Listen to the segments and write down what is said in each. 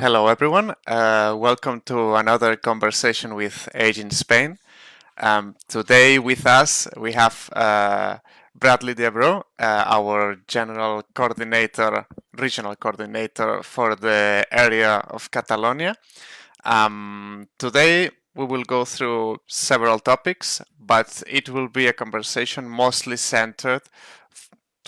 Hello, everyone. Welcome to another conversation with Age in Spain. Today with us, we have Bradley Abreu, our general coordinator, regional coordinator for the area of Catalonia. Today, we will go through several topics, but it will be a conversation mostly centered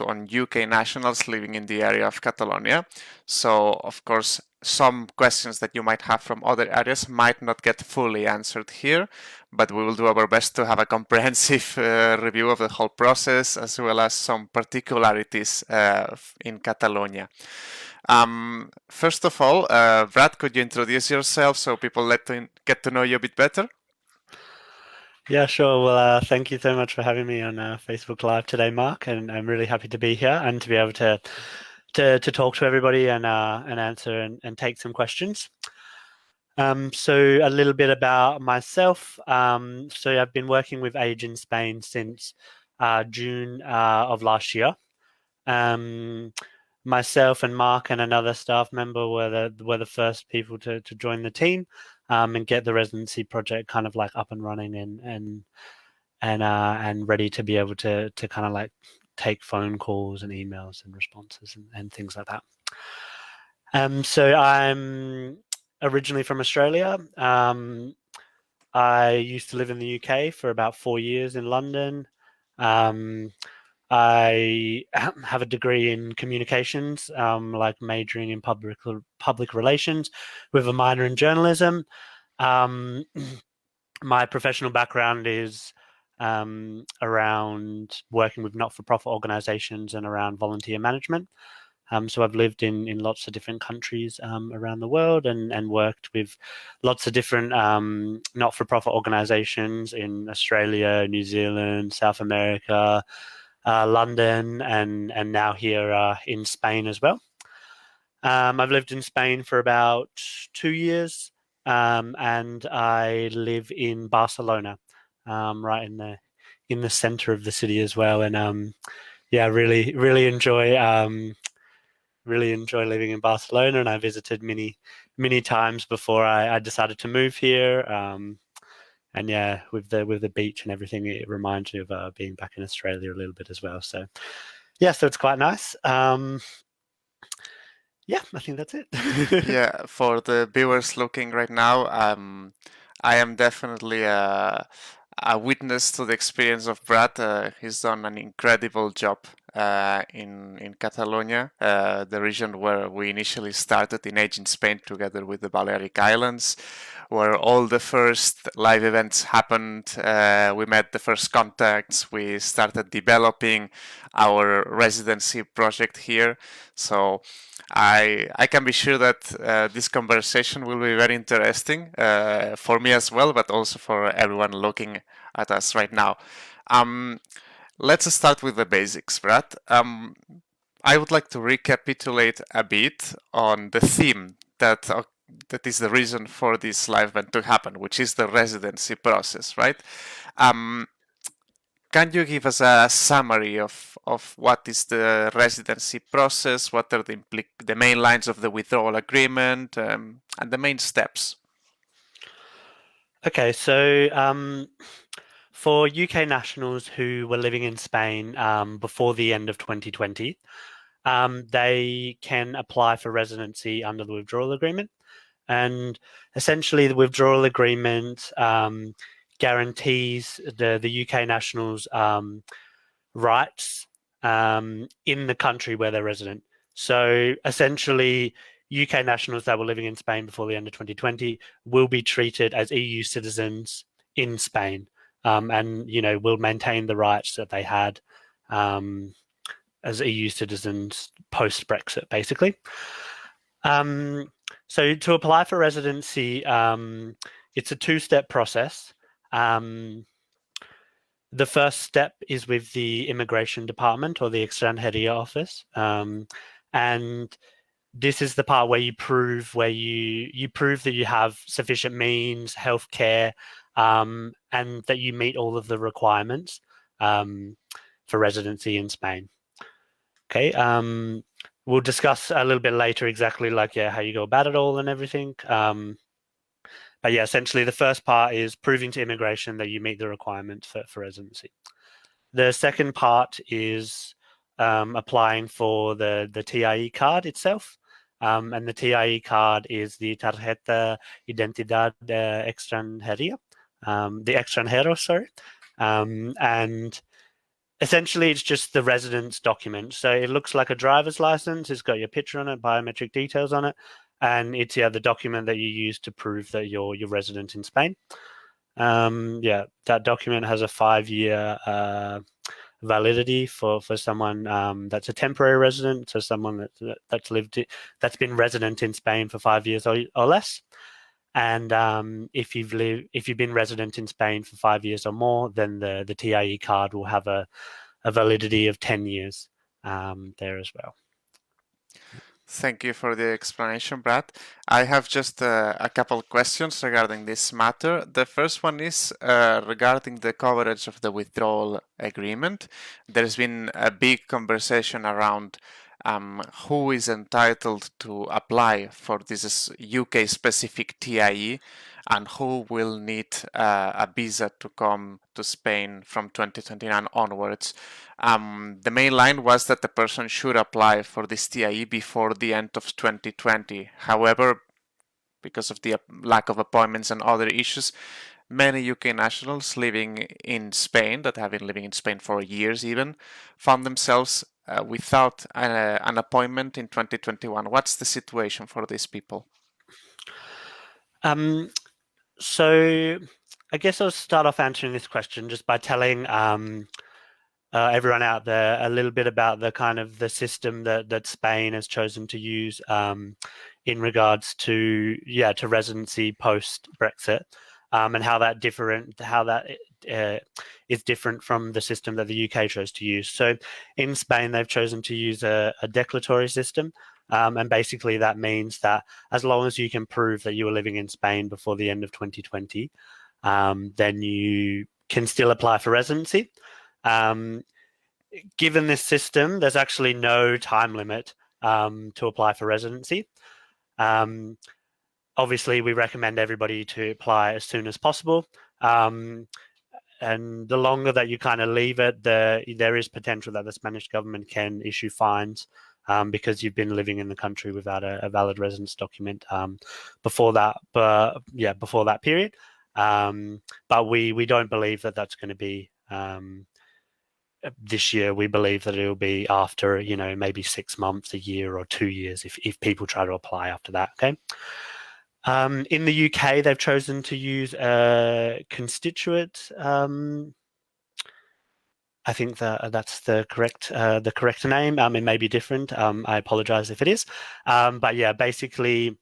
on UK nationals living in the area of Catalonia. So, of course, some questions that you might have from other areas might not get fully answered here, but we will do our best to have a comprehensive review of the whole process, as well as some particularities in Catalonia. First of all, Brad, could you introduce yourself so people get to know you a bit better? Yeah, sure. Well, thank you so much for having me on Facebook Live today, Mark, and I'm really happy to be here and to be able to talk to everybody and answer and take some questions. So a little bit about myself. So I've been working with Age in Spain since June of last year. Myself and Mark and another staff member were the first people to join the team and get the residency project kind of like up and running and ready to be able to kind of like take phone calls and emails and responses and things like that. So I'm originally from Australia. I used to live in the UK for about 4 years in London. I have a degree in communications, like majoring in public relations with a minor in journalism. My professional background is around working with not-for-profit organizations and around volunteer management. So I've lived in lots of different countries around the world and worked with lots of different not-for-profit organizations in Australia, New Zealand, South America, London, and now here in Spain as well. I've lived in Spain for about 2 years, and I live in Barcelona, right in the center of the city as well. And yeah, really enjoy living in Barcelona, and I visited many times before I decided to move here. And yeah, with the beach and everything, it reminds me of being back in Australia a little bit as well. So yeah, so it's quite nice. Yeah, I think that's it. Yeah, for the viewers looking right now, I am definitely a witness to the experience of Brad. He's done an incredible job in Catalonia, the region where we initially started in Age in Spain together with the Balearic Islands, where all the first live events happened. We met the first contacts. We started developing our residency project here. So I can be sure that this conversation will be very interesting for me as well, but also for everyone looking at us right now. Let's start with the basics, Brad. I would like to recapitulate a bit on the theme that is the reason for this live event to happen, which is the residency process, right? Can you give us a summary of what is the residency process, what are the main lines of the withdrawal agreement, and the main steps? Okay, so for UK nationals who were living in Spain before the end of 2020, they can apply for residency under the withdrawal agreement. And essentially, the withdrawal agreement guarantees the UK nationals' rights in the country where they're resident. So essentially, UK nationals that were living in Spain before the end of 2020 will be treated as EU citizens in Spain, and will maintain the rights that they had as EU citizens post Brexit, basically. So to apply for residency, it's a two-step process. The first step is with the immigration department or the extranjeria office, and this is the part where you prove that you have sufficient means, healthcare, and that you meet all of the requirements for residency in Spain. Okay. we'll discuss a little bit later exactly like how you go about it all and everything. But yeah, essentially the first part is proving to immigration that you meet the requirements for residency. The second part is applying for the TIE card itself. And the TIE card is the Tarjeta Identidad Extranjería, the extranjero, sorry. And essentially, it's just the residence document. So it looks like a driver's license. It's got your picture on it, biometric details on it, and it's the document that you use to prove that you're resident in Spain. That document has a 5-year validity for someone that's a temporary resident, so someone that's been resident in Spain for 5 years or less. And if you've been resident in Spain for 5 years or more, then the TIE card will have a validity of 10 years there as well. Thank you for the explanation, Brad. I have just a couple questions regarding this matter. The first one is regarding the coverage of the withdrawal agreement. There's been a big conversation around who is entitled to apply for this UK specific TIE and who will need a visa to come to Spain from 2029 onwards. The main line was that the person should apply for this TIE before the end of 2020. However, because of the lack of appointments and other issues, many UK nationals living in Spain, that have been living in Spain for years even, found themselves without an appointment in 2021. What's the situation for these people? So I guess I'll start off answering this question just by telling everyone out there a little bit about the kind of the system that Spain has chosen to use in regards to residency post Brexit, and how that is different from the system that the UK chose to use. So in Spain, they've chosen to use a declaratory system. And basically that means that as long as you can prove that you were living in Spain before the end of 2020, then you can still apply for residency. Given this system, there's actually no time limit to apply for residency. Obviously, we recommend everybody to apply as soon as possible. And the longer that you kind of leave it, there is potential that the Spanish government can issue fines because you've been living in the country without a valid residence document before that. Before that period. But we don't believe that that's going to be this year. We believe that it'll be after maybe 6 months, a year, or 2 years if people try to apply after that. Okay. In the UK, they've chosen to use a constituent. I think that's the correct name. It may be different. I apologize if it is. But yeah, basically,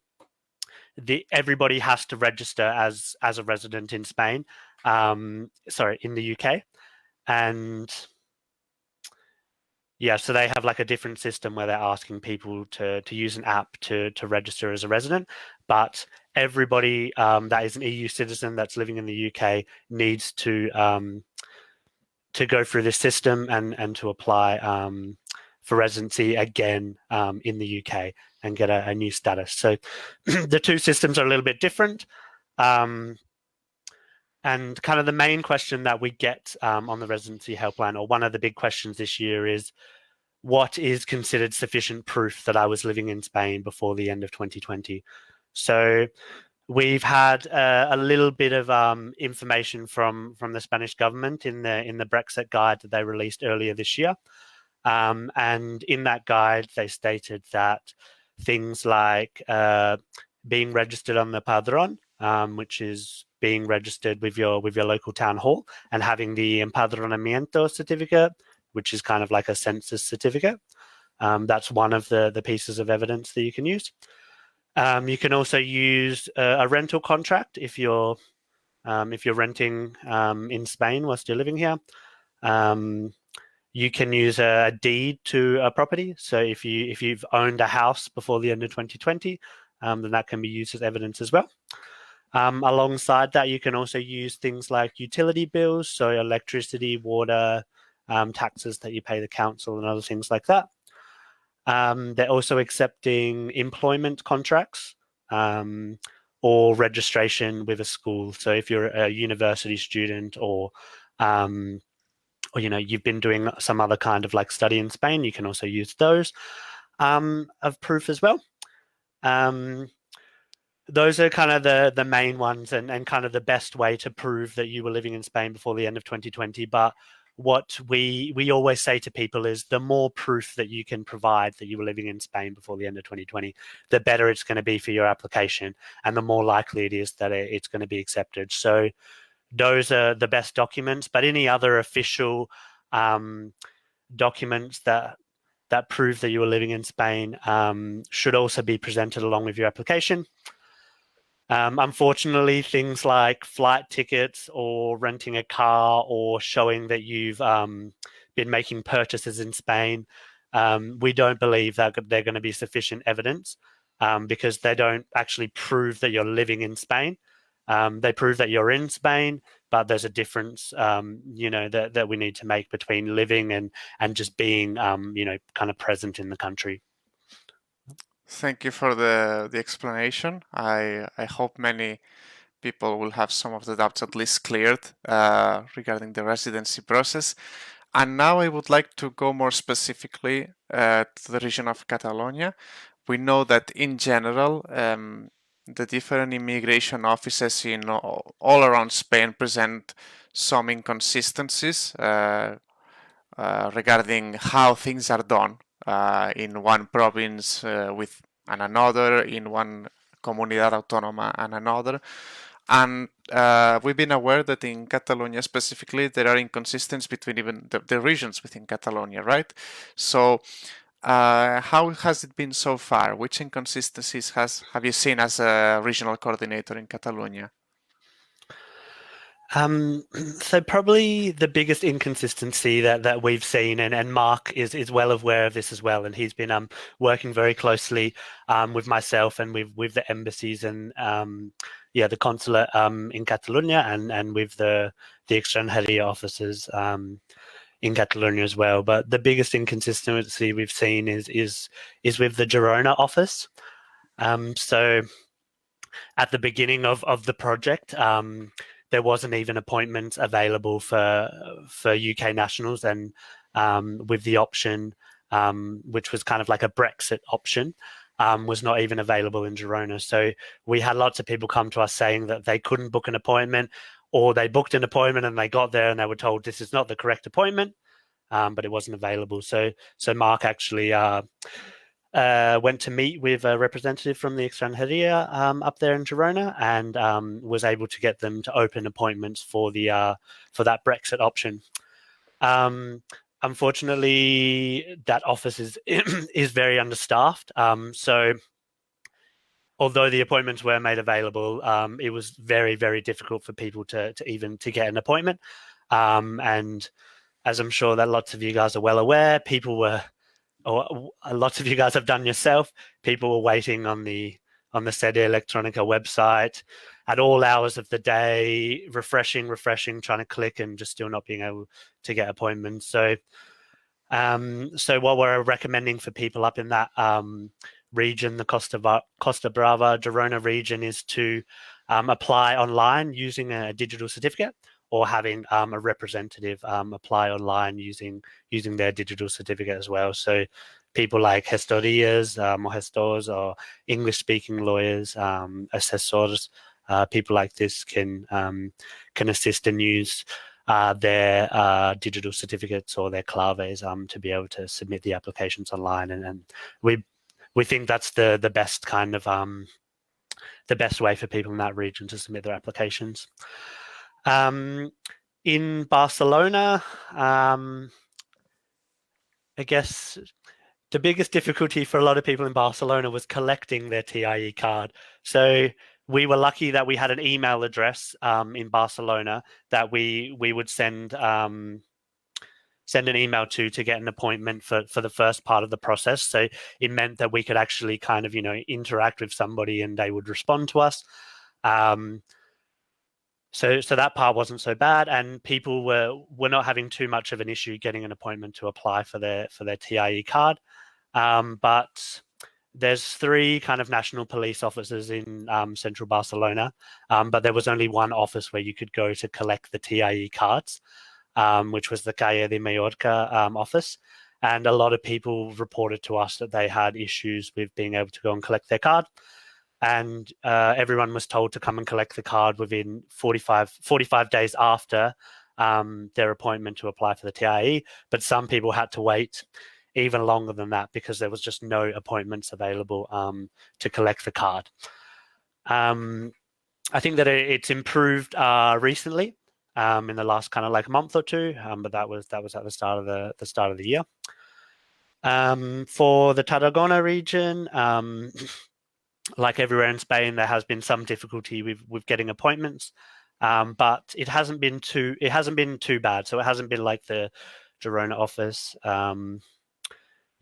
everybody has to register as a resident in Spain. In the UK, and yeah, so they have like a different system where they're asking people to use an app to register as a resident, but everybody that is an EU citizen that's living in the UK needs to go through this system and to apply for residency again in the UK and get a new status. So the two systems are a little bit different. And kind of the main question that we get on the residency helpline, or one of the big questions this year, is what is considered sufficient proof that I was living in Spain before the end of 2020? So we've had a little bit of information from the Spanish government in the Brexit guide that they released earlier this year. And in that guide, they stated that things like being registered on the padron, which is being registered with your local town hall, and having the empadronamiento certificate, which is kind of like a census certificate. That's one of the pieces of evidence that you can use. You can also use a rental contract if you're renting in Spain whilst you're living here. You can use a deed to a property. So if you've owned a house before the end of 2020, then that can be used as evidence as well. Alongside that, you can also use things like utility bills, so electricity, water, taxes that you pay the council, and other things like that. They're also accepting employment contracts or registration with a school. So if you're a university student or you've been doing some other kind of like study in Spain, you can also use those of proof as well. Those are kind of the main ones and kind of the best way to prove that you were living in Spain before the end of 2020. But what we always say to people is the more proof that you can provide that you were living in Spain before the end of 2020, the better it's going to be for your application and the more likely it is that it's going to be accepted. So those are the best documents, but any other official documents that prove that you were living in Spain should also be presented along with your application. Unfortunately, things like flight tickets or renting a car or showing that you've been making purchases in Spain, we don't believe that they're going to be sufficient evidence because they don't actually prove that you're living in Spain. They prove that you're in Spain, but there's a difference, that we need to make between living and just being, kind of present in the country. Thank you for the explanation. I hope many people will have some of the doubts at least cleared regarding the residency process. And now I would like to go more specifically to the region of Catalonia. We know that in general, the different immigration offices in all around Spain present some inconsistencies regarding how things are done in one province with and another, in one comunidad autónoma and another. And we've been aware that in Catalonia specifically, there are inconsistencies between even the regions within Catalonia, right? So how has it been so far? Which inconsistencies have you seen as a regional coordinator in Catalonia? So probably the biggest inconsistency that we've seen, and Marc is well aware of this as well, and he's been working very closely with myself and with the embassies and the consulate in Catalunya and with the extranjería offices in Catalunya as well. But the biggest inconsistency we've seen is with the Girona office. So at the beginning of the project, there wasn't even appointments available for UK nationals, and with the option, which was kind of like a Brexit option, was not even available in Girona. So we had lots of people come to us saying that they couldn't book an appointment, or they booked an appointment and they got there and they were told this is not the correct appointment, but it wasn't available. So Marc actually went to meet with a representative from the extranjería up there in Girona and was able to get them to open appointments for that Brexit option. Unfortunately, that office is very understaffed. So although the appointments were made available, it was very, very difficult for people to even get an appointment. And as I'm sure that lots of you guys are well aware, people were, or lots of you guys have done yourself, people were waiting on the Sede Electronica website at all hours of the day, refreshing, trying to click and just still not being able to get appointments. So what we're recommending for people up in that region, the Costa Brava, Girona region, is to apply online using a digital certificate, or having a representative apply online using their digital certificate as well. So people like gestorías or gestors or English-speaking lawyers, assessors, people like this can assist and use their digital certificates or their claves to be able to submit the applications online. And we think that's the best kind of the best way for people in that region to submit their applications. In Barcelona, I guess the biggest difficulty for a lot of people in Barcelona was collecting their TIE card. So we were lucky that we had an email address in Barcelona that we would send an email to get an appointment for the first part of the process. So it meant that we could actually kind of, interact with somebody and they would respond to us. So that part wasn't so bad, and people were not having too much of an issue getting an appointment to apply for their TIE card. But there's three kind of national police offices in central Barcelona, but there was only one office where you could go to collect the TIE cards, which was the Calle de Mallorca office. And a lot of people reported to us that they had issues with being able to go and collect their card. And everyone was told to come and collect the card within 45 days after their appointment to apply for the TIE. But some people had to wait even longer than that because there was just no appointments available to collect the card. I think that it's improved recently in the last kind of like month or two, but that was at the start of the year. For the Tarragona region, like everywhere in Spain, there has been some difficulty with getting appointments, but it hasn't been too bad. So it hasn't been like the Girona office,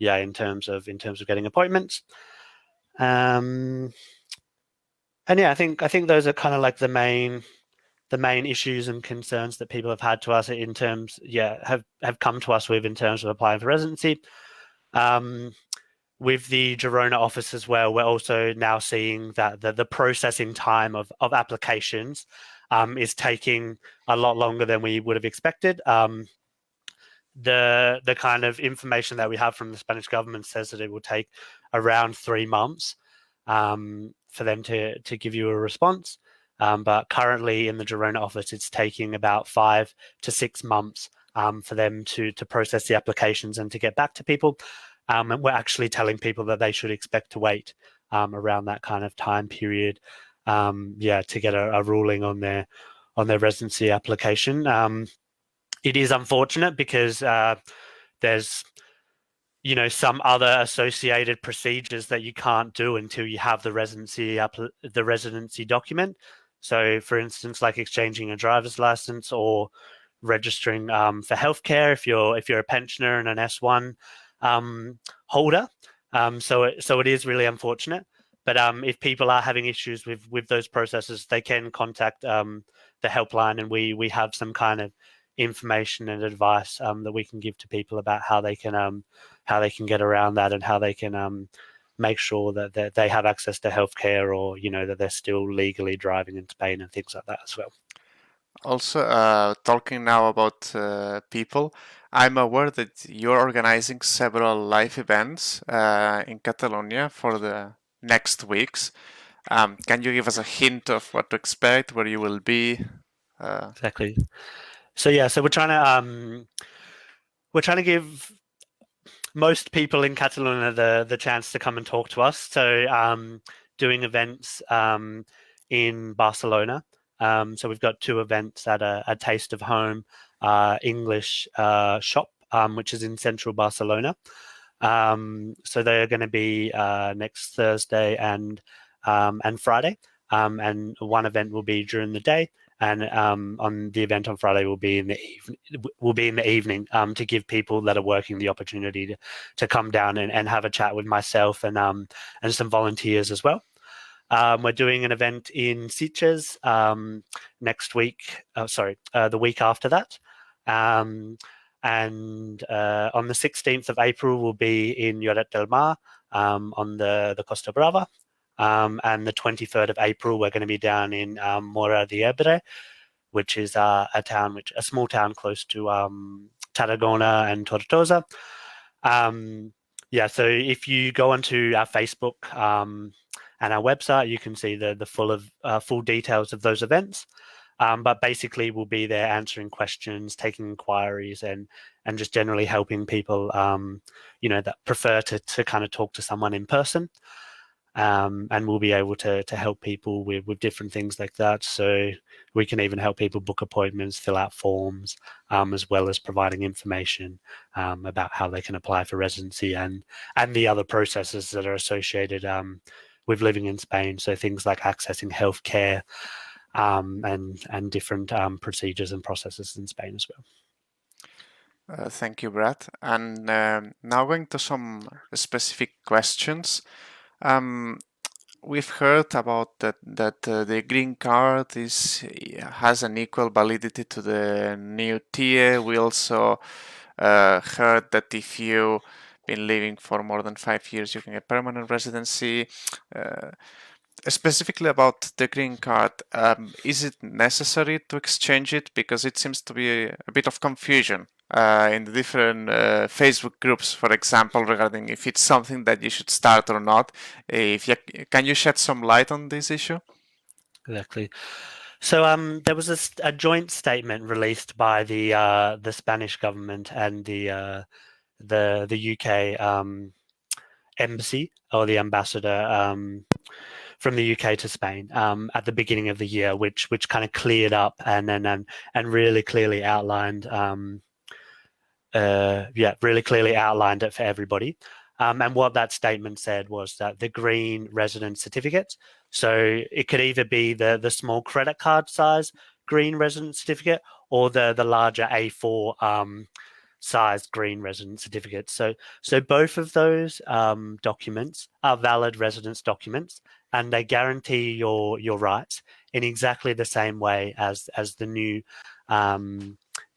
in terms of getting appointments. And yeah, I think those are kind of like the main issues and concerns that people have had to us in terms, have come to us with in terms of applying for residency. With the Girona office as well, we're also now seeing that the processing time of applications is taking a lot longer than we would have expected. The kind of information that we have from the Spanish government says that it will take around 3 months for them to give you a response. But currently in the Girona office, it's taking about 5 to 6 months for them to process the applications and to get back to people. And we're actually telling people that they should expect to wait around that kind of time period, to get a ruling on their residency application. It is unfortunate because there's some other associated procedures that you can't do until you have the residency document. So, for instance, like exchanging a driver's license or registering for healthcare if you're a pensioner and an S1 holder. So it is really unfortunate. But if people are having issues with those processes, they can contact the helpline, and we have some kind of information and advice that we can give to people about how they can get around that and how they can make sure that they have access to healthcare, or that they're still legally driving in Spain and things like that as well. Also, talking now about people, I'm aware that you're organizing several live events in Catalonia for the next weeks. Can you give us a hint of what to expect, where you will be? Exactly. So we're trying to give most people in Catalonia the chance to come and talk to us. So doing events in Barcelona. So we've got 2 events at a Taste of Home English shop, which is in central Barcelona. So they're going to be next Thursday and Friday. And one event will be during the day, and on the event on Friday will be in the evening to give people that are working the opportunity to come down and have a chat with myself and some volunteers as well. We're doing an event in Sitges next week. The week after that. And on the 16th of April, we'll be in Lloret del Mar on the Costa Brava. And the 23rd of April, we're going to be down in Mora de Ebre, which is a small town close to Tarragona and Tortosa. So if you go onto our Facebook and our website, you can see the full details of those events. But basically, we'll be there answering questions, taking inquiries, and just generally helping people, that prefer to kind of talk to someone in person. And we'll be able to help people with different things like that. So we can even help people book appointments, fill out forms, as well as providing information about how they can apply for residency and the other processes that are associated with living in Spain. So things like accessing healthcare and different procedures and processes in Spain as well. Thank you, Brad. And now going to some specific questions. We've heard about that the green card has an equal validity to the new TIE. We also heard that if you been living for more than 5 years, you can get permanent residency. Uh, Specifically about the green card, is it necessary to exchange it? Because it seems to be a bit of confusion in the different Facebook groups, for example, regarding if it's something that you should start or not. If you, can you shed some light on this issue? Exactly. So there was a joint statement released by the Spanish government and the UK embassy or the ambassador from the UK to Spain at the beginning of the year, which kind of cleared up and really clearly outlined really clearly outlined it for everybody. And what that statement said was that the green residence certificate, so it could either be the small credit card size green residence certificate or the larger A4 size green residence certificate. So both of those documents are valid residence documents, and they guarantee your rights in exactly the same way as the new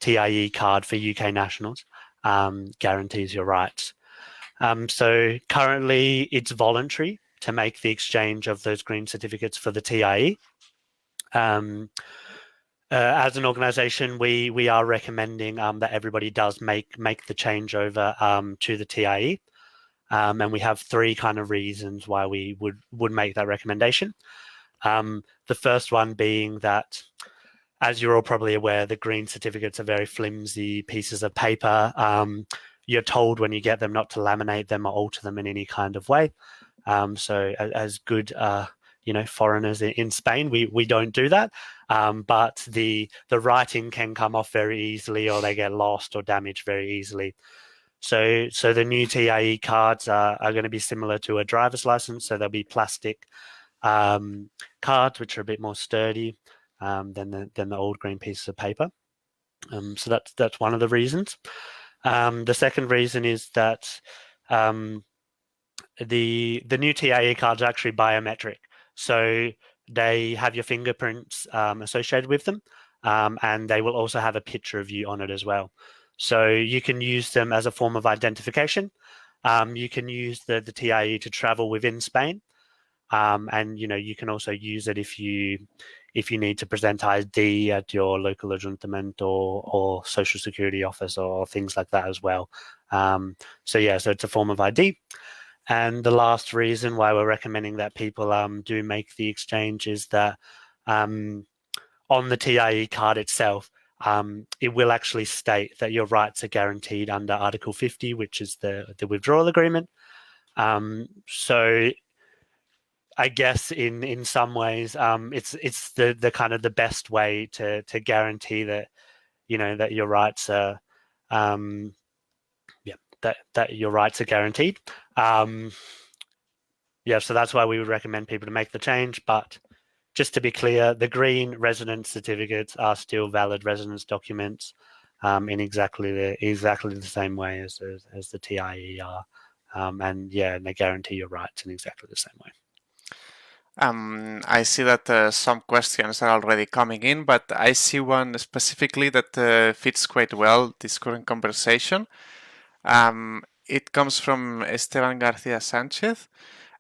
TIE card for UK nationals guarantees your rights. So currently, it's voluntary to make the exchange of those green certificates for the TIE. As an organisation, we are recommending that everybody does make the changeover to the TIE, and we have three kind of reasons why we would make that recommendation. The first one being that, as you're all probably aware, the green certificates are very flimsy pieces of paper. You're told when you get them not to laminate them or alter them in any kind of way. So as good foreigners in Spain, we don't do that. But the writing can come off very easily, or they get lost or damaged very easily. So the new TIE cards are going to be similar to a driver's license. So they'll be plastic cards, which are a bit more sturdy than the old green pieces of paper. So that's one of the reasons. The second reason is that the new TIE cards are actually biometric, so they have your fingerprints associated with them, and they will also have a picture of you on it as well. So you can use them as a form of identification. You can use the TIE to travel within Spain, and you can also use it if you need to present ID at your local ayuntamiento or social security office or things like that as well. So it's a form of ID. And the last reason why we're recommending that people do make the exchange is that on the TIE card itself, it will actually state that your rights are guaranteed under Article 50, which is the withdrawal agreement. So I guess in some ways, it's the kind of the best way to guarantee that that your rights are that your rights are guaranteed. So that's why we would recommend people to make the change. But just to be clear, the green residence certificates are still valid residence documents in exactly the same way as the TIE are, and they guarantee your rights in exactly the same way. I see that some questions are already coming in, but I see one specifically that fits quite well this current conversation. It comes from Esteban Garcia Sanchez,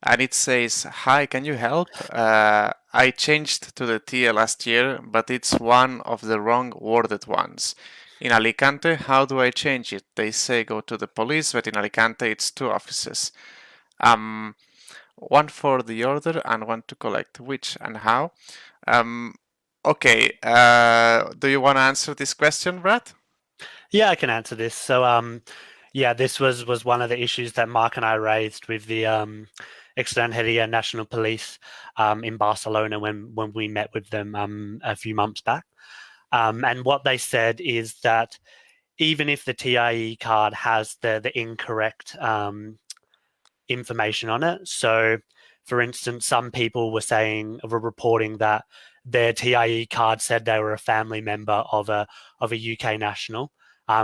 and it says, "Hi, can you help? I changed to the TIA last year, but it's one of the wrong worded ones. In Alicante, how do I change it? They say go to the police, but in Alicante it's two offices. One for the order and one to collect. Which and how?" Okay, do you want to answer this question, Brad? Yeah, I can answer this. So, this was one of the issues that Marc and I raised with the Extranjeria National Police in Barcelona when we met with them a few months back. And what they said is that even if the TIE card has the incorrect information on it, so for instance, some people were reporting that their TIE card said they were a family member of a UK national,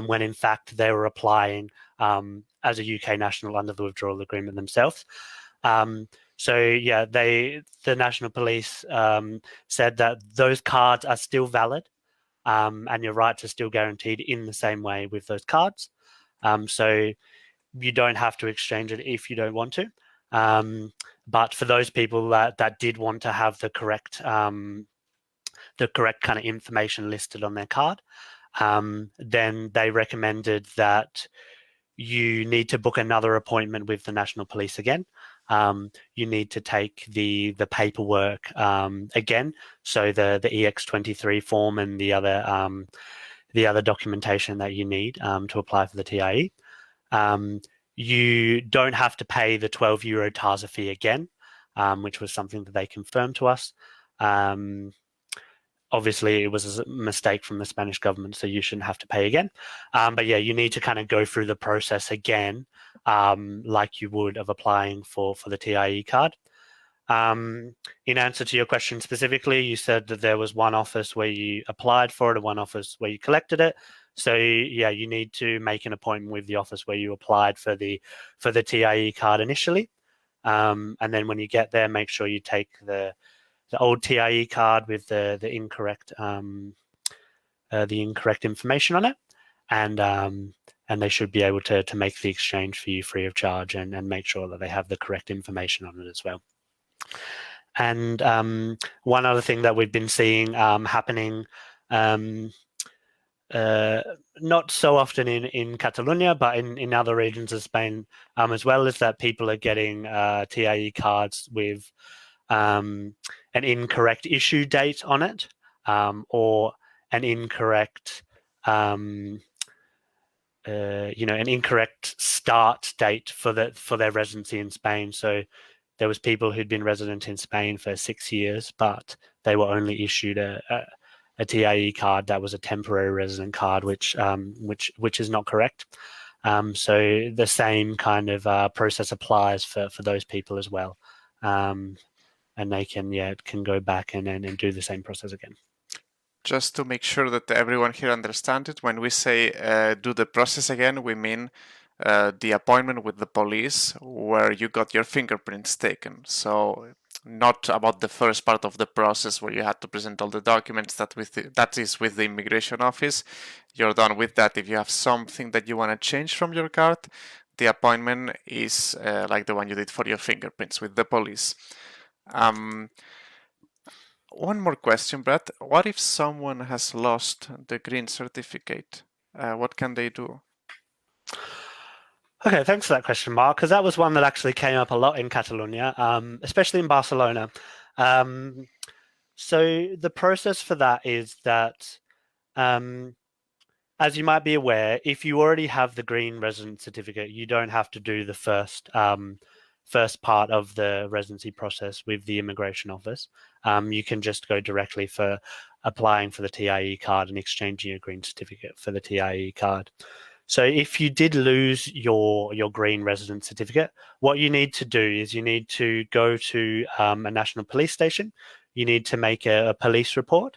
when in fact they were applying as a UK national under the withdrawal agreement themselves. The National Police said that those cards are still valid, and your rights are still guaranteed in the same way with those cards. So you don't have to exchange it if you don't want to. But for those people that did want to have the correct kind of information listed on their card, then they recommended that you need to book another appointment with the National Police again. You need to take the paperwork again, so the EX23 form and the other documentation that you need to apply for the TIE. You don't have to pay the €12 TARSA fee again, which was something that they confirmed to us. Obviously, it was a mistake from the Spanish government, so you shouldn't have to pay again. But yeah, you need to kind of go through the process again, like you would of applying for the TIE card. In answer to your question specifically, you said that there was one office where you applied for it and one office where you collected it. So yeah, you need to make an appointment with the office where you applied for the TIE card initially. And then when you get there, make sure you take the old TIE card with the incorrect information on it, and they should be able to make the exchange for you free of charge and make sure that they have the correct information on it as well. And one other thing that we've been seeing happening, not so often in Catalonia, but in other regions of Spain as well, is that people are getting TIE cards with an incorrect issue date on it, or an incorrect an incorrect start date for their residency in Spain. So there was people who'd been resident in Spain for 6 years, but they were only issued a TIE card that was a temporary resident card, which is not correct. So the same kind of process applies for those people as well, and they can go back and do the same process again. Just to make sure that everyone here understands it, when we say do the process again, we mean the appointment with the police where you got your fingerprints taken. So not about the first part of the process where you had to present all the documents that is with the immigration office. You're done with that. If you have something that you want to change from your card, the appointment is like the one you did for your fingerprints with the police. One more question, Brett. What if someone has lost the green certificate? What can they do? Okay, thanks for that question, Mark, because that was one that actually came up a lot in Catalonia, especially in Barcelona. So the process for that is that, as you might be aware, if you already have the green resident certificate, you don't have to do the first part of the residency process with the immigration office. You can just go directly for applying for the TIE card and exchanging your green certificate for the TIE card. So if you did lose your green resident certificate, what you need to do is you need to go to a national police station. You need to make a police report,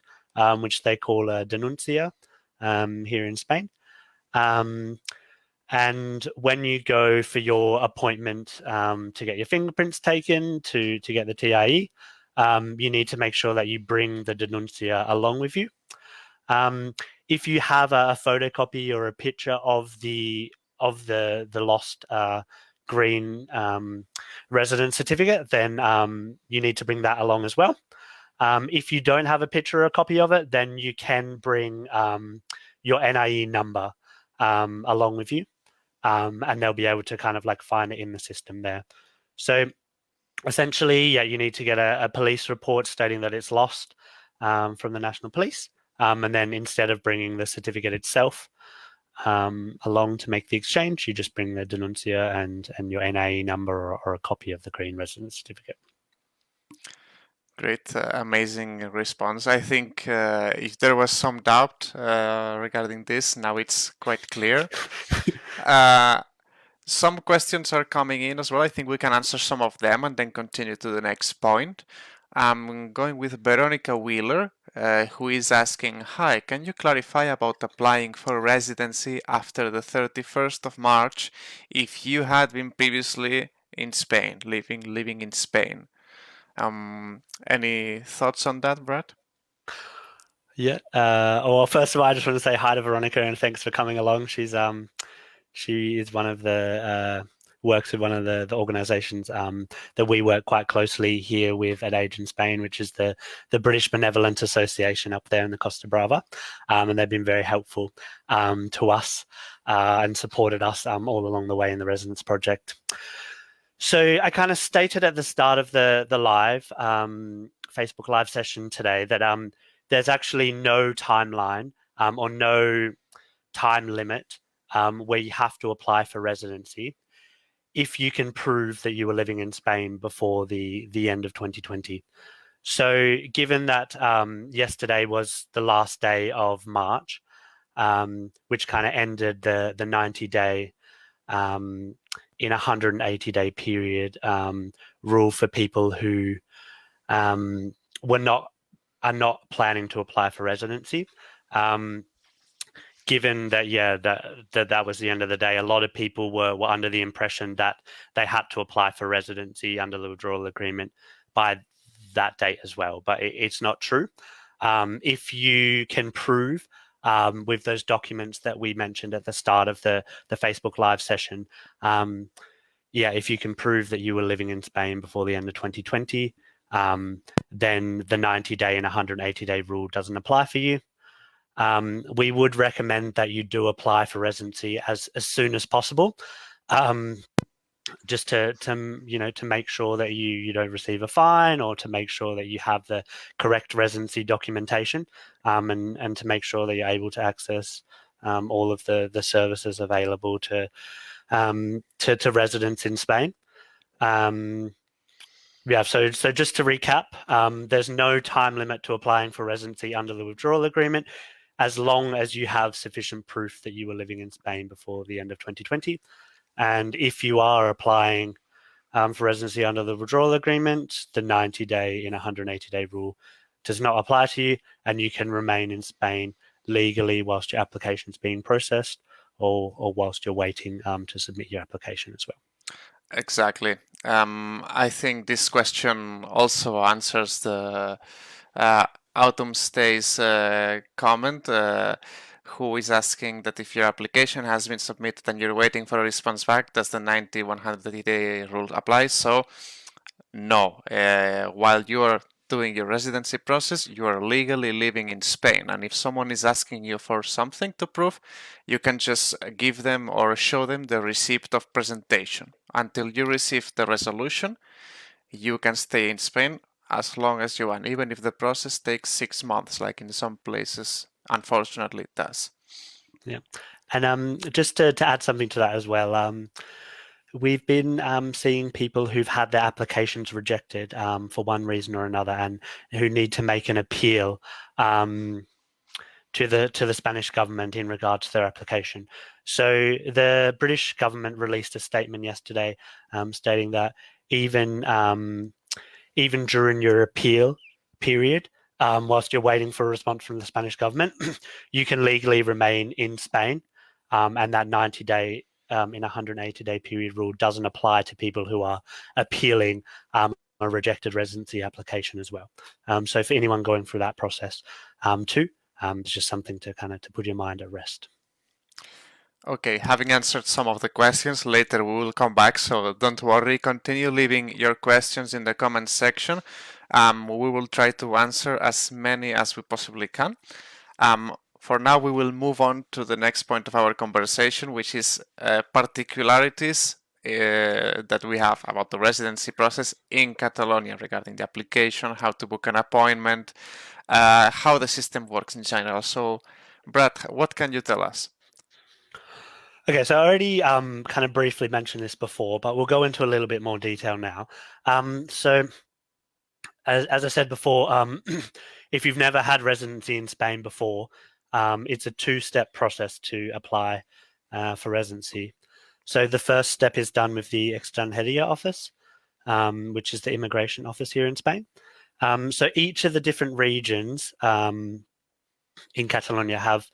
which they call a denuncia here in Spain. And when you go for your appointment to get your fingerprints taken to get the TIE, you need to make sure that you bring the denuncia along with you. If you have a photocopy or a picture of the lost green resident certificate, then you need to bring that along as well. If you don't have a picture or a copy of it, then you can bring your NIE number along with you, and they'll be able to kind of like find it in the system there. So essentially, yeah, you need to get a police report stating that it's lost from the National Police. And then instead of bringing the certificate itself along to make the exchange, you just bring the denuncia and your NIE number or a copy of the green residence certificate. Great, amazing response. I think if there was some doubt regarding this, now it's quite clear. Some questions are coming in as well. I think we can answer some of them and then continue to the next point. I'm going with Veronica Wheeler, who is asking, hi, can you clarify about applying for residency after the 31st of March if you had been previously in Spain, living in Spain? Any thoughts on that, Brad? Yeah. Well, first of all, I just want to say hi to Veronica and thanks for coming along. She is one of the works with one of the organisations that we work quite closely here with at Age in Spain, which is the British Benevolent Association up there in the Costa Brava, and they've been very helpful to us and supported us all along the way in the residence project. So I kind of stated at the start of the live Facebook live session today that there's actually no timeline or no time limit where you have to apply for residency if you can prove that you were living in Spain before the end of 2020. So given that yesterday was the last day of March, which kind of ended the 90-day in a 180-day period rule for people who are not planning to apply for residency. Given that, that was the end of the day, a lot of people were under the impression that they had to apply for residency under the withdrawal agreement by that date as well. But it's not true. If you can prove with those documents that we mentioned at the start of the Facebook live session, if you can prove that you were living in Spain before the end of 2020, then the 90-day and 180-day rule doesn't apply for you. We would recommend that you do apply for residency as soon as possible, just to make sure that you don't receive a fine, or to make sure that you have the correct residency documentation, and to make sure that you're able to access all of the services available to residents in Spain. So just to recap, there's no time limit to applying for residency under the withdrawal agreement, as long as you have sufficient proof that you were living in Spain before the end of 2020. And if you are applying for residency under the withdrawal agreement, the 90-day and 180-day rule does not apply to you, and you can remain in Spain legally whilst your application is being processed, or whilst you're waiting to submit your application as well. Exactly. I think this question also answers the Autumn Stays comment, who is asking that if your application has been submitted and you're waiting for a response back, does the 90-180-day rule apply? So, no. While you are doing your residency process, you are legally living in Spain. And if someone is asking you for something to prove, you can just give them or show them the receipt of presentation. Until you receive the resolution, you can stay in Spain as long as you want, even if the process takes 6 months, like in some places, unfortunately, it does. Yeah. And just to add something to that as well, we've been seeing people who've had their applications rejected for one reason or another, and who need to make an appeal to the Spanish government in regard to their application. So the British government released a statement yesterday stating that even during your appeal period, whilst you're waiting for a response from the Spanish government, you can legally remain in Spain, and that 90-day in a 180-day period rule doesn't apply to people who are appealing a rejected residency application as well. So for anyone going through that process too, it's just something to put your mind at rest. Okay, having answered some of the questions, later we will come back, so don't worry, continue leaving your questions in the comments section. We will try to answer as many as we possibly can. For now, we will move on to the next point of our conversation, which is particularities that we have about the residency process in Catalonia regarding the application, how to book an appointment, how the system works in general. So, Brad, what can you tell us? Okay, so I already kind of briefly mentioned this before, but we'll go into a little bit more detail now. So, as I said before, if you've never had residency in Spain before, it's a two-step process to apply for residency. So the first step is done with the Extranjería office, which is the immigration office here in Spain. So each of the different regions in Catalonia have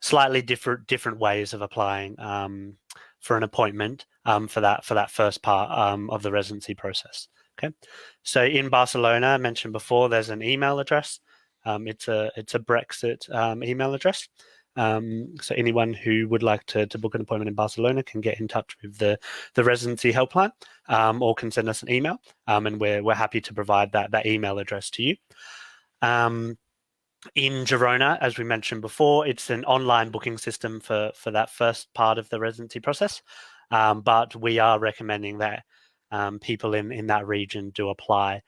slightly different ways of applying for an appointment for that first part of the residency process. Okay, so in Barcelona, I mentioned before, there's an email address. It's a Brexit email address. So anyone who would like to book an appointment in Barcelona can get in touch with the residency helpline, or can send us an email, and we're happy to provide that email address to you. In Girona, as we mentioned before, it's an online booking system for that first part of the residency process, but we are recommending that people in that region do apply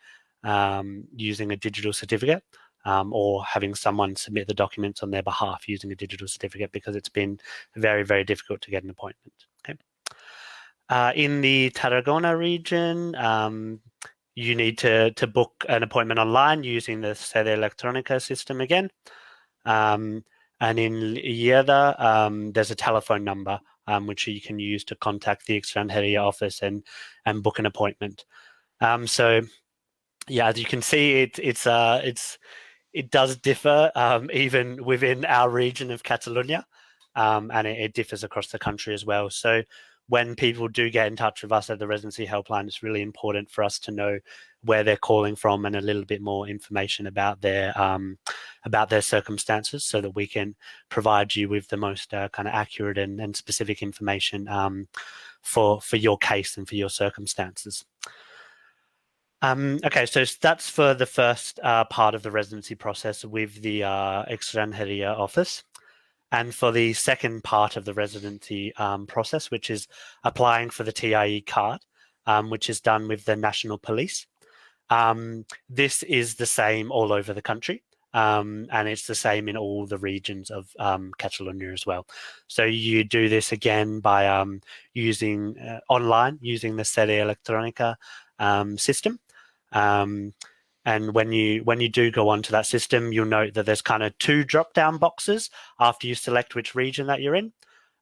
using a digital certificate, or having someone submit the documents on their behalf using a digital certificate, because it's been very, very difficult to get an appointment. Okay. In the Tarragona region, you need to book an appointment online using the Sede Electronica system again. And in Lleida, there's a telephone number which you can use to contact the Extranjeria office and book an appointment. So yeah, as you can see, it does differ even within our region of Catalunya, and it differs across the country as well. So when people do get in touch with us at the residency helpline, it's really important for us to know where they're calling from and a little bit more information about their circumstances, so that we can provide you with the most kind of accurate and specific information for your case and for your circumstances. Okay, so that's for the first part of the residency process with the Extranjeria office. And for the second part of the residency process, which is applying for the TIE card, which is done with the National Police. This is the same all over the country, and it's the same in all the regions of Catalonia as well. So you do this again by using online, using the Sede Electronica system. And when you do go onto that system, you'll note that there's kind of two drop-down boxes after you select which region that you're in.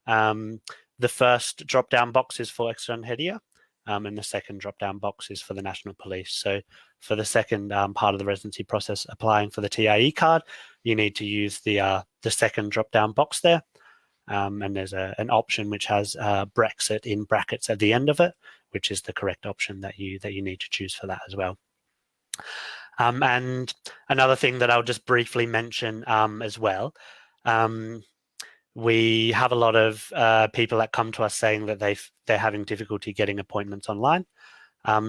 The first drop-down box is for Extranjeria, and the second drop-down box is for the National Police. So for the second part of the residency process, applying for the TIE card, you need to use the second drop-down box there. And there's an option which has Brexit in brackets at the end of it, which is the correct option that you need to choose for that as well. And another thing that I'll just briefly mention as well, we have a lot of people that come to us saying that they're having difficulty getting appointments online.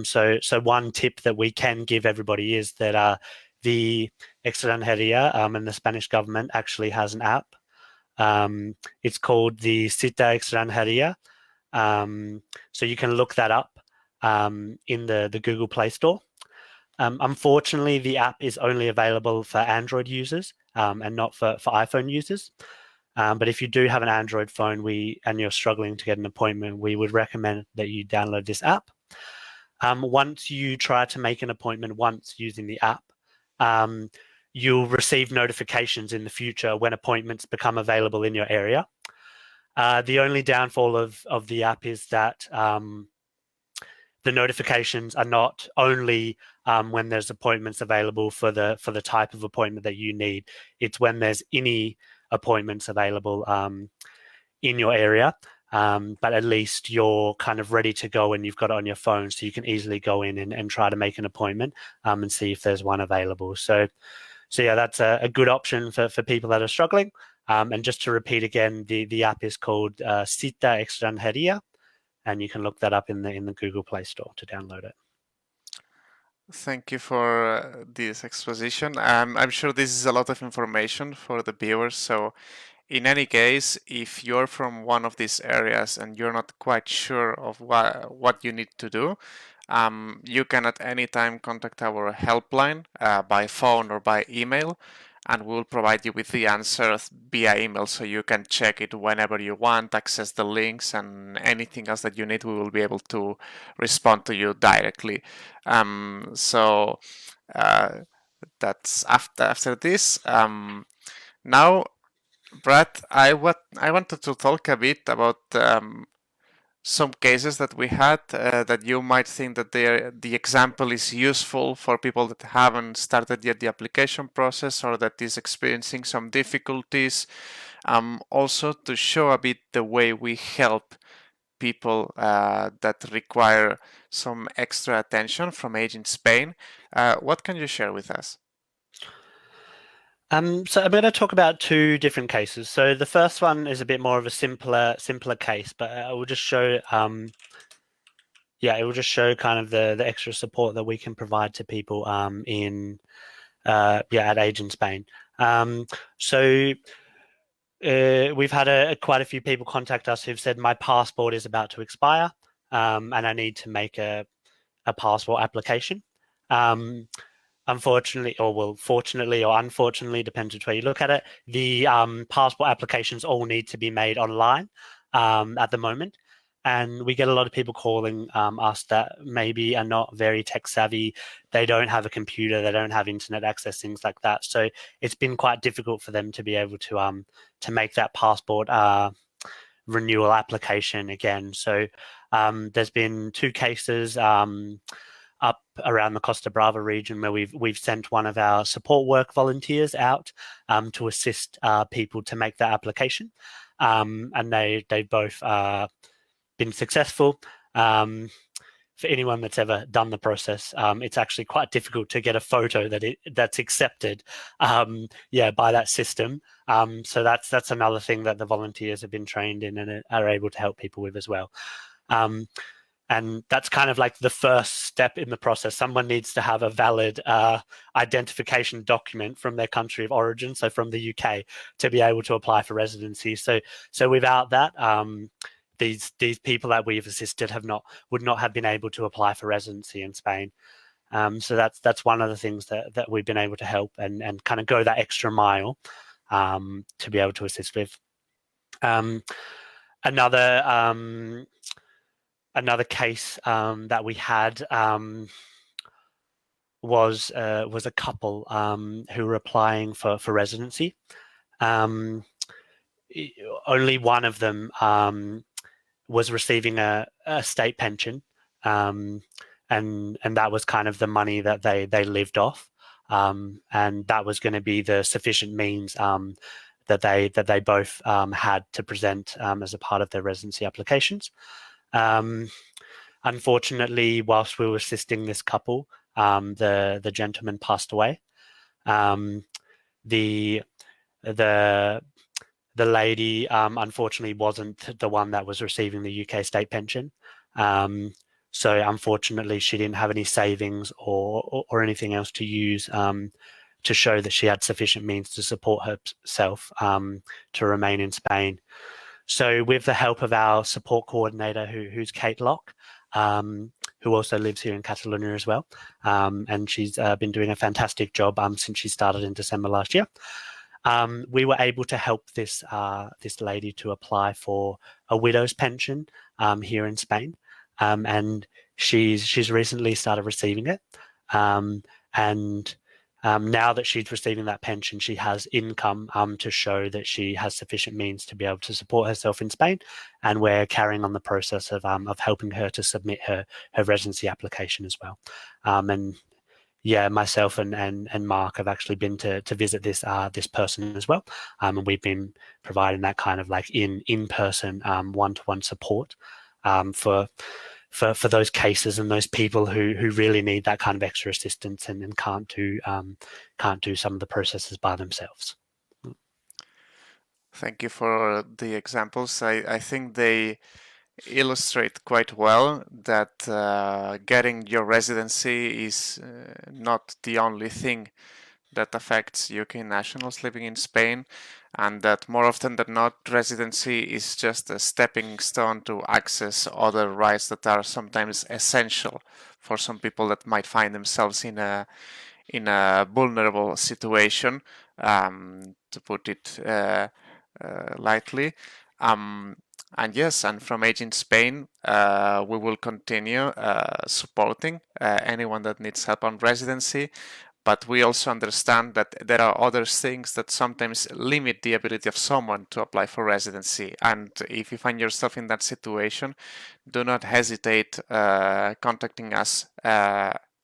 So one tip that we can give everybody is that the Extranjeria and the Spanish government actually has an app. It's called the Cita Extranjeria. So you can look that up in the Google Play Store. Unfortunately, the app is only available for Android users and not for iPhone users. But if you do have an Android phone and you're struggling to get an appointment, we would recommend that you download this app. Once you try to make an appointment once using the app, you'll receive notifications in the future when appointments become available in your area. The only downfall of the app is that the notifications are not only when there's appointments available for the type of appointment that you need. It's when there's any appointments available in your area, but at least you're kind of ready to go and you've got it on your phone, so you can easily go in and try to make an appointment and see if there's one available. So yeah, that's a good option for people that are struggling. And just to repeat again, the app is called Cita Extranjeria, and you can look that up in the Google Play Store to download it. Thank you for this exposition. I'm sure this is a lot of information for the viewers. So in any case, if you're from one of these areas and you're not quite sure of what you need to do, you can at any time contact our helpline by phone or by email, and we'll provide you with the answers via email, so you can check it whenever you want, access the links, and anything else that you need, we will be able to respond to you directly. So that's after this. Now, Brad, I wanted to talk a bit about some cases that we had that you might think that the example is useful for people that haven't started yet the application process or that is experiencing some difficulties. Also to show a bit the way we help people that require some extra attention from Age in Spain. What can you share with us? So I'm going to talk about two different cases. So the first one is a bit more of a simpler case, but it will just show, it will just show kind of the extra support that we can provide to people at Age in Spain. So we've had quite a few people contact us who've said my passport is about to expire, and I need to make a passport application. Um, Unfortunately, or well, fortunately or unfortunately, depends which way you look at it, the passport applications all need to be made online at the moment. And we get a lot of people calling us that maybe are not very tech savvy. They don't have a computer, they don't have internet access, things like that. So it's been quite difficult for them to be able to make that passport renewal application again. So there's been two cases up around the Costa Brava region where we've sent one of our support work volunteers out to assist people to make that application, and they've both been successful. For anyone that's ever done the process, it's actually quite difficult to get a photo that's accepted, by that system. So that's another thing that the volunteers have been trained in and are able to help people with as well. And that's kind of like the first step in the process. Someone needs to have a valid identification document from their country of origin, so from the UK, to be able to apply for residency. So without that, these people that we've assisted would not have been able to apply for residency in Spain. So that's one of the things that we've been able to help and kind of go that extra mile to be able to assist with. Another case that we had was a couple who were applying for residency. Only one of them was receiving a state pension, and that was kind of the money that they lived off, and that was going to be the sufficient means that they both had to present as a part of their residency applications. Unfortunately, whilst we were assisting this couple, the gentleman passed away. The the the lady unfortunately wasn't the one that was receiving the UK state pension. So unfortunately, she didn't have any savings or anything else to use to show that she had sufficient means to support herself to remain in Spain. So with the help of our support coordinator, who's Kate Locke, who also lives here in Catalunya as well, and she's been doing a fantastic job since she started in December last year. We were able to help this lady to apply for a widow's pension here in Spain, and she's recently started receiving it, and now that she's receiving that pension, she has income to show that she has sufficient means to be able to support herself in Spain, and we're carrying on the process of helping her to submit her residency application as well. And yeah, myself and Marc have actually been to visit this person as well, and we've been providing that kind of like in person one-to-one support for those cases and those people who really need that kind of extra assistance and can't do some of the processes by themselves. Thank you for the examples. I think they illustrate quite well that getting your residency is not the only thing that affects UK nationals living in Spain, and that more often than not, residency is just a stepping stone to access other rights that are sometimes essential for some people that might find themselves in a vulnerable situation, to put it lightly. And yes, and from Age in Spain, we will continue supporting anyone that needs help on residency. But we also understand that there are other things that sometimes limit the ability of someone to apply for residency. And if you find yourself in that situation, do not hesitate contacting us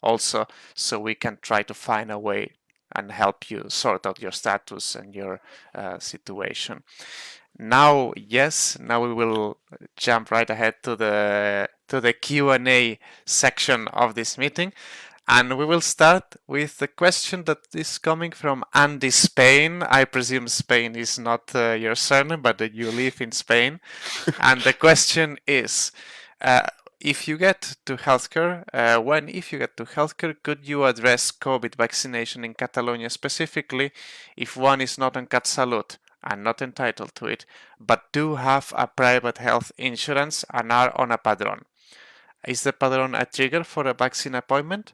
also, so we can try to find a way and help you sort out your status and your situation. Now, yes, now we will jump right ahead to the Q&A section of this meeting. And we will start with the question that is coming from Andy Spain. I presume Spain is not your surname, but that you live in Spain. And the question is, uh, if you get to healthcare, if you get to healthcare, could you address COVID vaccination in Catalonia specifically if one is not on CatSalut and not entitled to it, but do have a private health insurance and are on a padron? Is the padron a trigger for a vaccine appointment?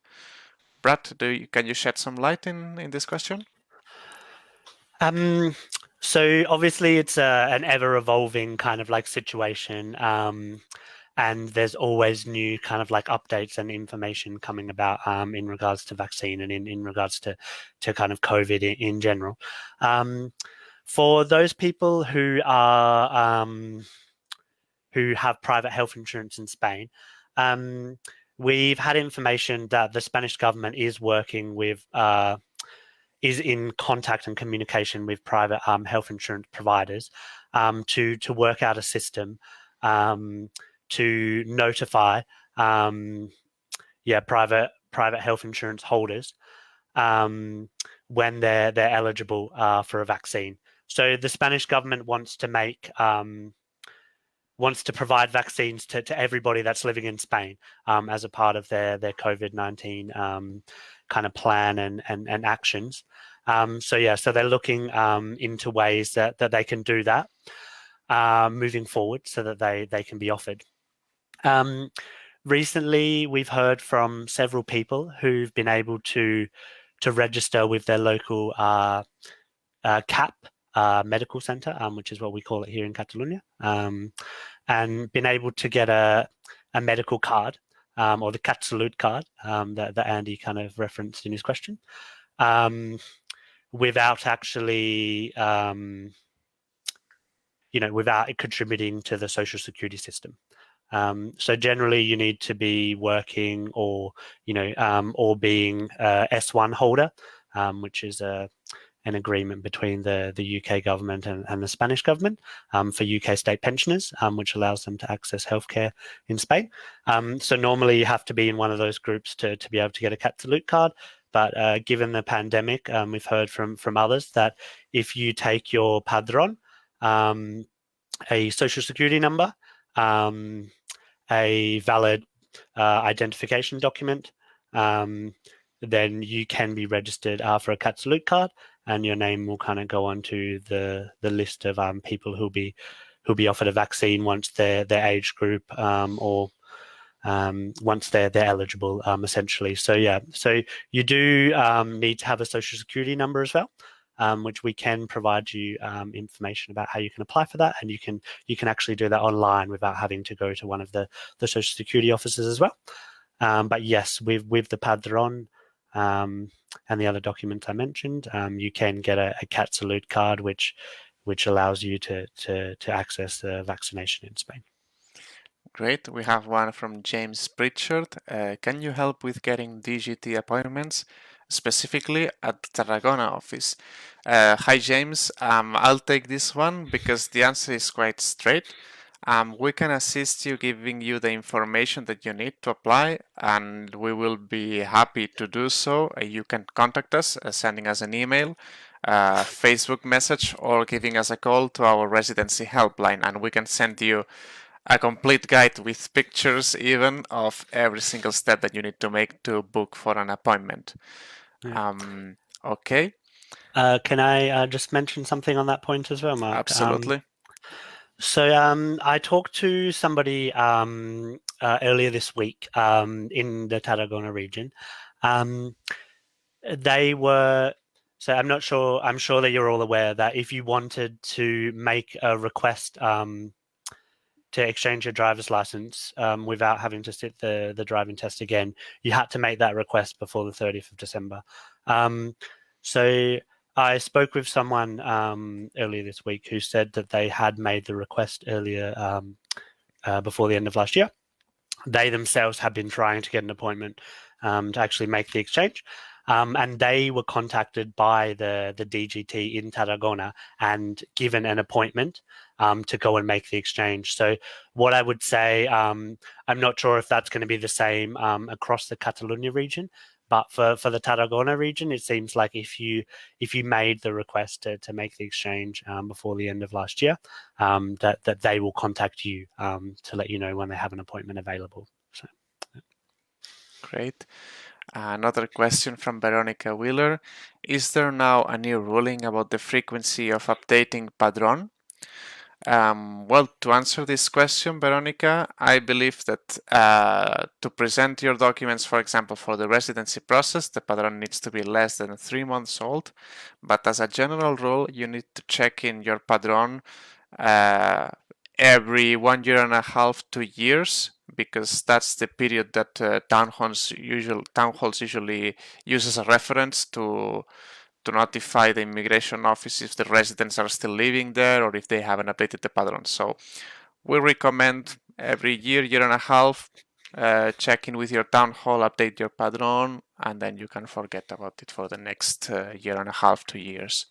Brad, can you shed some light in this question? So obviously it's an ever-evolving kind of like situation, and there's always new kind of like updates and information coming about in regards to vaccine and in regards to kind of COVID in general. For those people who are who have private health insurance in Spain, we've had information that the Spanish government is working with is in contact and communication with private health insurance providers to work out a system to notify private health insurance holders when they're eligible for a vaccine. So the Spanish government wants to provide vaccines to everybody that's living in Spain as a part of their COVID-19 kind of plan and actions. So they're looking into ways that they can do that moving forward so that they can be offered. Recently, we've heard from several people who've been able to register with their local CAP medical centre, which is what we call it here in Catalunya, and been able to get a medical card, or the CatSalut card that Andy kind of referenced in his question, without actually, without it contributing to the social security system. So generally, you need to be working or being a S1 holder, which is an agreement between the UK government and the Spanish government for UK state pensioners, which allows them to access healthcare in Spain. So normally you have to be in one of those groups to be able to get a CatSalut card. But given the pandemic, we've heard from others that if you take your padron, a social security number, a valid identification document, then you can be registered for a CatSalut card, and your name will kind of go onto the list of people who'll be offered a vaccine once their age group or once they're eligible, essentially. So you do need to have a social security number as well, which we can provide you information about how you can apply for that, and you can actually do that online without having to go to one of the social security offices as well. But yes, with the padron and the other documents I mentioned, you can get a CatSalut card, which allows you to access the vaccination in Spain. Great. We have one from James Pritchard. Can you help with getting DGT appointments, specifically at the Tarragona office? Hi, James. I'll take this one because the answer is quite straight. We can assist you giving you the information that you need to apply, and we will be happy to do so. You can contact us, sending us an email, Facebook message, or giving us a call to our residency helpline, and we can send you a complete guide with pictures even of every single step that you need to make to book for an appointment. Yeah. Okay. Can I just mention something on that point as well, Marc? Absolutely. So I talked to somebody earlier this week in the Tarragona region. They were, so I'm sure that you're all aware that if you wanted to make a request to exchange your driver's license without having to sit the driving test again, you had to make that request before the 30th of December. So I spoke with someone earlier this week who said that they had made the request earlier before the end of last year. They themselves had been trying to get an appointment to actually make the exchange. And they were contacted by the DGT in Tarragona and given an appointment to go and make the exchange. So what I would say, I'm not sure if that's going to be the same across the Catalunya region, But for the Tarragona region, it seems like if you made the request to make the exchange before the end of last year, that they will contact you to let you know when they have an appointment available. So. Great. Another question from Veronica Wheeler. Is there now a new ruling about the frequency of updating padron? Well, to answer this question, Veronica, I believe that to present your documents, for example, for the residency process, the padron needs to be less than 3 months old. But as a general rule, you need to check in your padron every 1.5 years, 2 years, because that's the period that town halls usually use as a reference to notify the immigration office if the residents are still living there or if they haven't updated the padron. So we recommend every year, year and a half, check in with your town hall, update your padron, and then you can forget about it for the next year and a half, 2 years.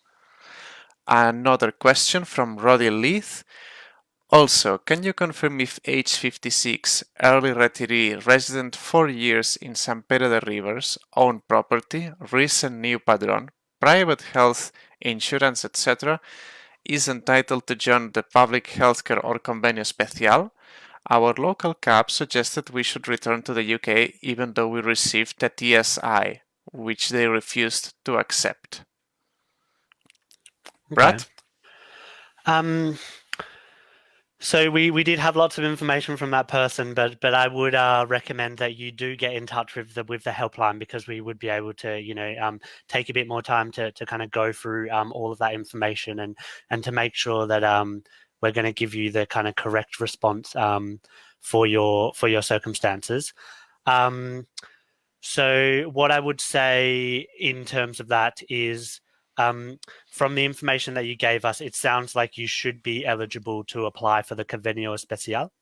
Another question from Roddy Leith. Also, can you confirm if age 56, early retiree, resident 4 years in San Pedro de Ribes, own property, recent new padron, private health insurance, etc., is entitled to join the public healthcare or convenio especial? Our local CAP suggested we should return to the UK even though we received a TSI, which they refused to accept. Okay. Brad? So we did have lots of information from that person, but I would recommend that you do get in touch with the helpline, because we would be able to take a bit more time to kind of go through all of that information and to make sure that we're going to give you the kind of correct response for your circumstances. So what I would say in terms of that is, from the information that you gave us, it sounds like you should be eligible to apply for the Convenio Especial.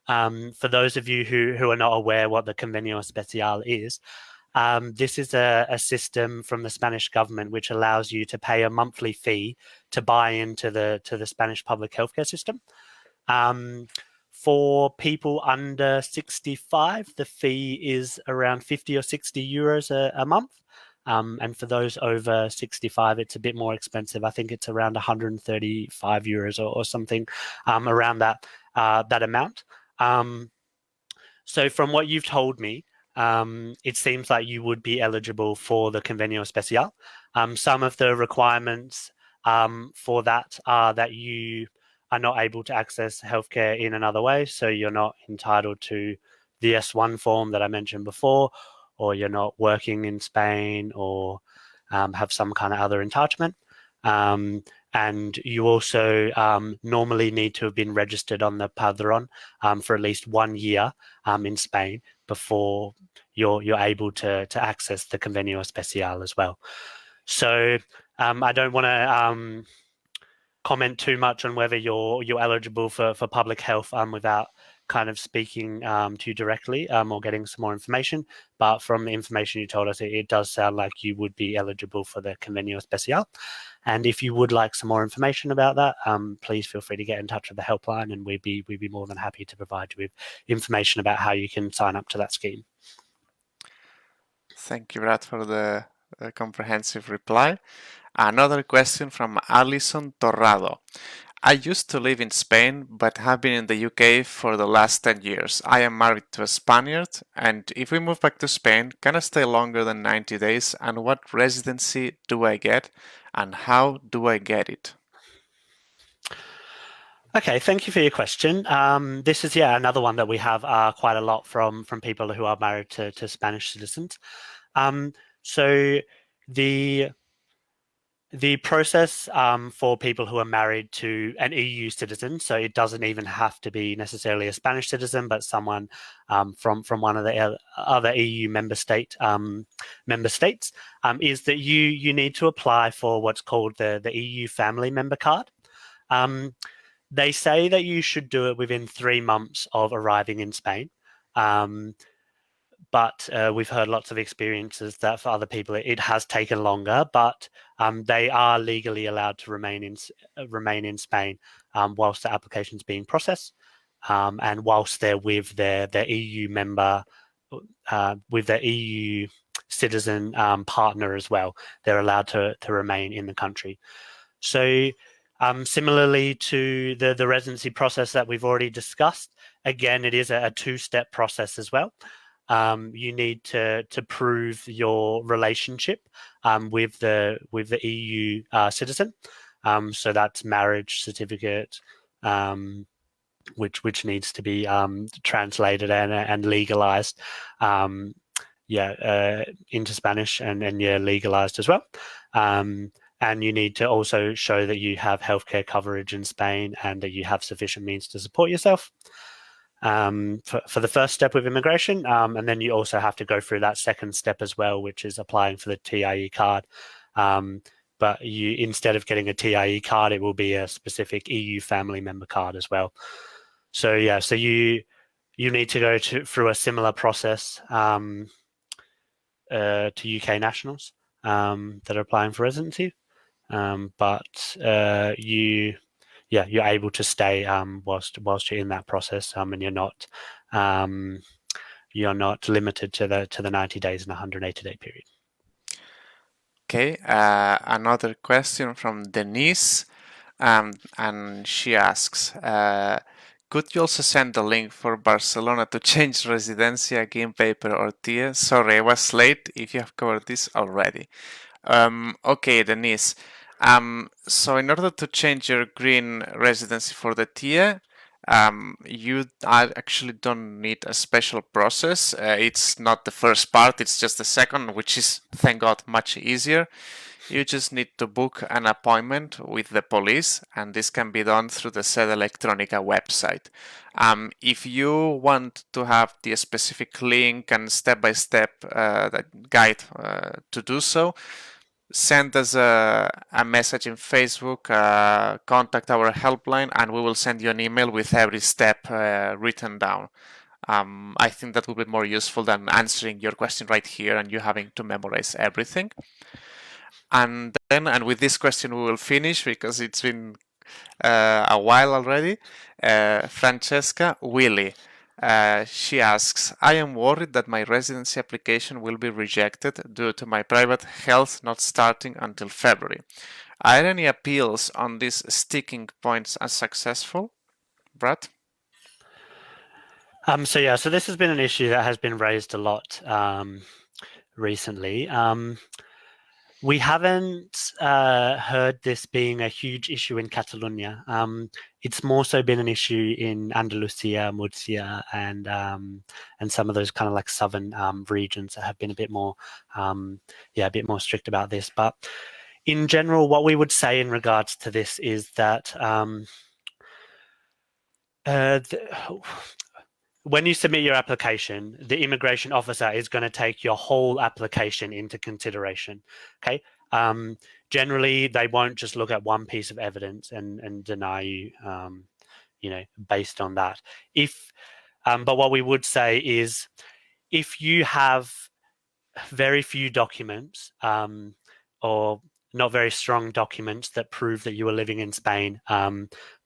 For those of you who are not aware what the Convenio Especial is, this is a system from the Spanish government which allows you to pay a monthly fee to buy into the Spanish public healthcare system. For people under 65, the fee is around 50 or 60 euros a month. And for those over 65, it's a bit more expensive. I think it's around 135 euros or something around that amount. So from what you've told me, it seems like you would be eligible for the Convenio Especial. Some of the requirements for that are that you are not able to access healthcare in another way. So you're not entitled to the S1 form that I mentioned before, or you're not working in Spain, or have some kind of other entitlement. And you also normally need to have been registered on the padron for at least 1 year in Spain before you're able to access the Convenio Especial as well. So I don't want to comment too much on whether you're eligible for public health without kind of speaking to you directly or getting some more information. But from the information you told us, it does sound like you would be eligible for the Convenio Especial. And if you would like some more information about that, please feel free to get in touch with the helpline, and we'd be more than happy to provide you with information about how you can sign up to that scheme. Thank you, Brad, for the comprehensive reply. Another question from Alison Torrado. I used to live in Spain, but have been in the UK for the last 10 years. I am married to a Spaniard, and if we move back to Spain, can I stay longer than 90 days? And what residency do I get? And how do I get it? Okay, thank you for your question. This is another one that we have quite a lot from people who are married to Spanish citizens. So the process for people who are married to an EU citizen, so it doesn't even have to be necessarily a Spanish citizen, but someone from one of the other EU member states, is that you need to apply for what's called the EU Family Member Card. They say that you should do it within 3 months of arriving in Spain. But we've heard lots of experiences that for other people it has taken longer, but they are legally allowed to remain in Spain whilst the application is being processed, and whilst they're with their EU member, with their EU citizen partner as well. They're allowed to remain in the country. So similarly to the residency process that we've already discussed, again, it is a two-step process as well. You need to prove your relationship with the EU citizen. So that's marriage certificate, which needs to be translated and legalized. Into Spanish and legalized as well. And you need to also show that you have healthcare coverage in Spain and that you have sufficient means to support yourself for the first step with immigration. And then you also have to go through that second step as well, which is applying for the TIE card. But you, instead of getting a TIE card, it will be a specific EU family member card as well. So yeah, so you need to go through a similar process to UK nationals that are applying for residency. But you're able to stay whilst you're in that process, and you're not limited to the 90 days and 180-day period. Okay, another question from Denise, and she asks, could you also send the link for Barcelona to change Residency again, paper or TIE? Sorry, I was late if you have covered this already. Okay, Denise. So in order to change your green residency for the TIE, you actually don't need a special process. It's not the first part, it's just the second, which is, thank God, much easier. You just need to book an appointment with the police, and this can be done through the Sede Electronica website. If you want to have the specific link and step-by-step guide to do so, send us a message in Facebook, contact our helpline, and we will send you an email with every step written down. I think that will be more useful than answering your question right here and you having to memorize everything. And with this question we will finish because it's been a while already. Francesca Willy. She asks, I am worried that my residency application will be rejected due to my private health not starting until February. Are any appeals on these sticking points as successful? Brad? So this has been an issue that has been raised a lot recently. We haven't heard this being a huge issue in Catalonia. It's more so been an issue in Andalusia, Murcia, and some of those kind of like southern regions that have been a bit more strict about this. But in general, what we would say in regards to this is that when you submit your application, the immigration officer is going to take your whole application into consideration. Okay. Generally, they won't just look at one piece of evidence and deny you, based on that. But what we would say is, if you have very few documents or not very strong documents that prove that you were living in Spain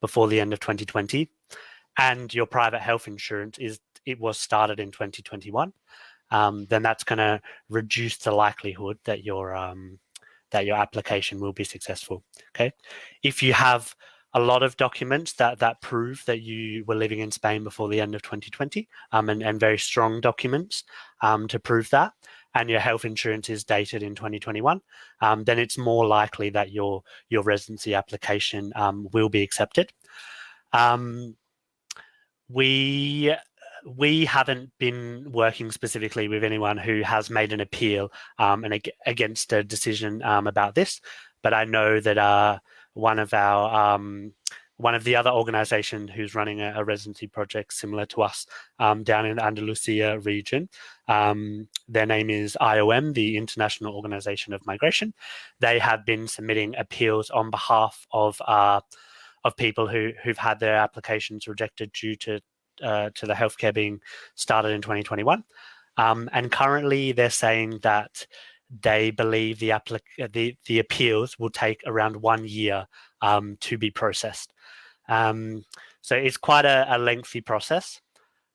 before the end of 2020, and your private health insurance was started in 2021, then that's going to reduce the likelihood that your application will be successful. Okay, if you have a lot of documents that prove that you were living in Spain before the end of 2020, and very strong documents to prove that, and your health insurance is dated in 2021, then it's more likely that your residency application will be accepted. We haven't been working specifically with anyone who has made an appeal against a decision about this, but I know that one of the other organisations who's running a residency project similar to us down in the Andalusia region, their name is IOM, the International Organisation of Migration. They have been submitting appeals on behalf of people who've had their applications rejected due to the healthcare being started in 2021, and currently they're saying that they believe the appeals will take around 1 year to be processed. So it's quite a lengthy process.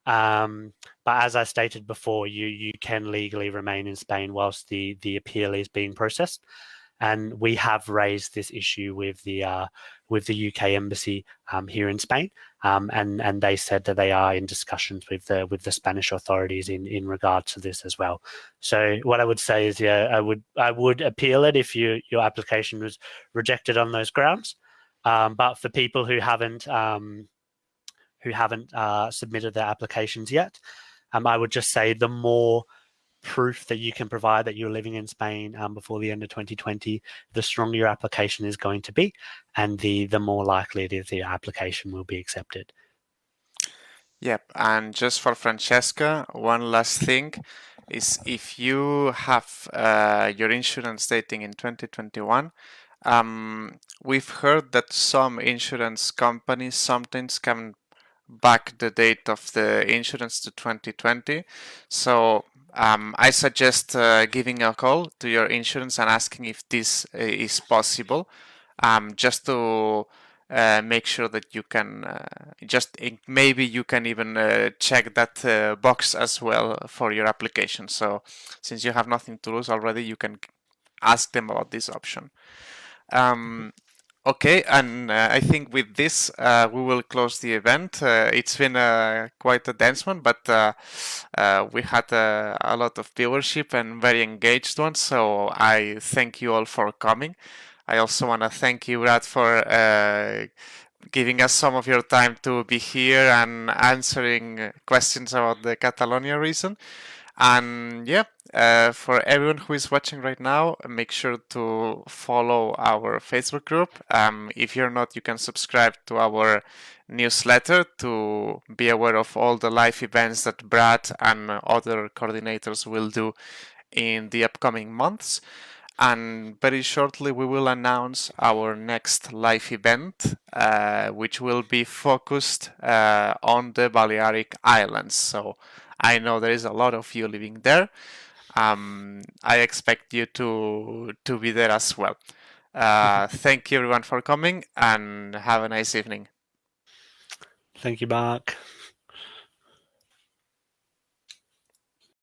But as I stated before, you can legally remain in Spain whilst the appeal is being processed. And we have raised this issue with the UK embassy here in Spain, and they said that they are in discussions with the Spanish authorities in regard to this as well. So what I would say is, yeah, I would appeal it if your application was rejected on those grounds. But for people who haven't submitted their applications yet, I would just say the more proof that you can provide that you're living in Spain before the end of 2020, the stronger your application is going to be, and the more likely it is the application will be accepted. Yep, and just for Francesca, one last thing is if you have your insurance dating in 2021, we've heard that some insurance companies sometimes can back the date of the insurance to 2020. So I suggest giving a call to your insurance and asking if this is possible, just to make sure that you can maybe you can even check that box as well for your application. So since you have nothing to lose already, you can ask them about this option. Okay, and I think with this we will close the event. It's been quite a dense one, but we had a lot of viewership and very engaged ones. So I thank you all for coming. I also want to thank you, Brad, for giving us some of your time to be here and answering questions about the Catalonia reason. And yeah, for everyone who is watching right now, make sure to follow our Facebook group. If you're not, you can subscribe to our newsletter to be aware of all the live events that Brad and other coordinators will do in the upcoming months. And very shortly, we will announce our next live event, which will be focused on the Balearic Islands. So I know there is a lot of you living there. I expect you to be there as well. Thank you everyone for coming and have a nice evening. Thank you, Marc.